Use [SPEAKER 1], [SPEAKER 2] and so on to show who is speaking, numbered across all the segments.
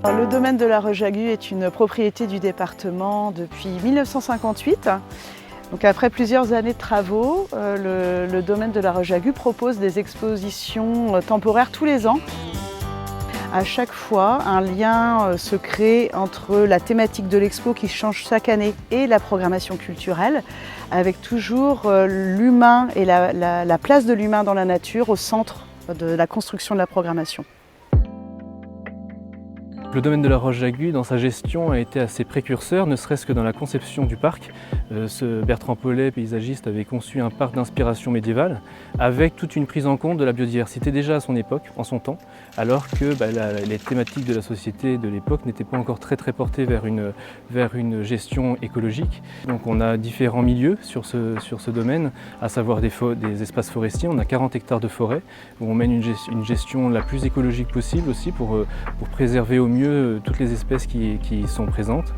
[SPEAKER 1] Alors, le domaine de la Roche-Jagu est une propriété du département depuis 1958. Donc après plusieurs années de travaux, le domaine de la Roche-Jagu propose des expositions temporaires tous les ans. À chaque fois, un lien se crée entre la thématique de l'expo qui change chaque année et la programmation culturelle, avec toujours l'humain et la place de l'humain dans la nature au centre de la construction de la programmation.
[SPEAKER 2] Le domaine de la Roche-Jagu, dans sa gestion, a été assez précurseur, ne serait-ce que dans la conception du parc. Bertrand Paulet, paysagiste, avait conçu un parc d'inspiration médiévale avec toute une prise en compte de la biodiversité déjà à son époque, en son temps, alors que les thématiques de la société de l'époque n'étaient pas encore très portées vers une gestion écologique. Donc on a différents milieux sur ce domaine, à savoir des espaces forestiers. On a 40 hectares de forêt où on mène une gestion la plus écologique possible aussi pour préserver au mieux toutes les espèces qui sont présentes.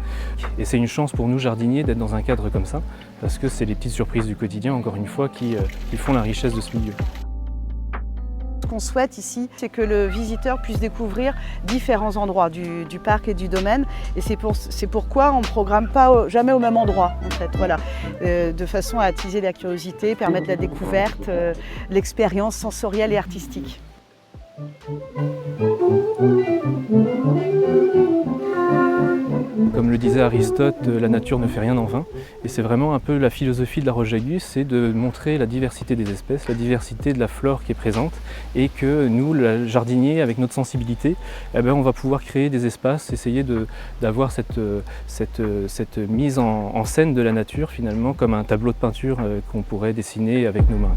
[SPEAKER 2] Et c'est une chance pour nous jardiniers d'être dans un cadre comme ça, parce que c'est les petites surprises du quotidien, encore une fois, qui font la richesse de ce milieu.
[SPEAKER 1] Ce qu'on souhaite ici, c'est que le visiteur puisse découvrir différents endroits du parc et du domaine. Et c'est pourquoi on ne programme pas jamais au même endroit, en fait. Voilà. De façon à attiser la curiosité, permettre la découverte, l'expérience sensorielle et artistique.
[SPEAKER 2] Comme le disait Aristote, la nature ne fait rien en vain. Et c'est vraiment un peu la philosophie de la Roche-Jagu, c'est de montrer la diversité des espèces, la diversité de la flore qui est présente, et que nous, le jardinier, avec notre sensibilité, on va pouvoir créer des espaces, essayer d'avoir cette mise en scène de la nature finalement, comme un tableau de peinture qu'on pourrait dessiner avec nos mains.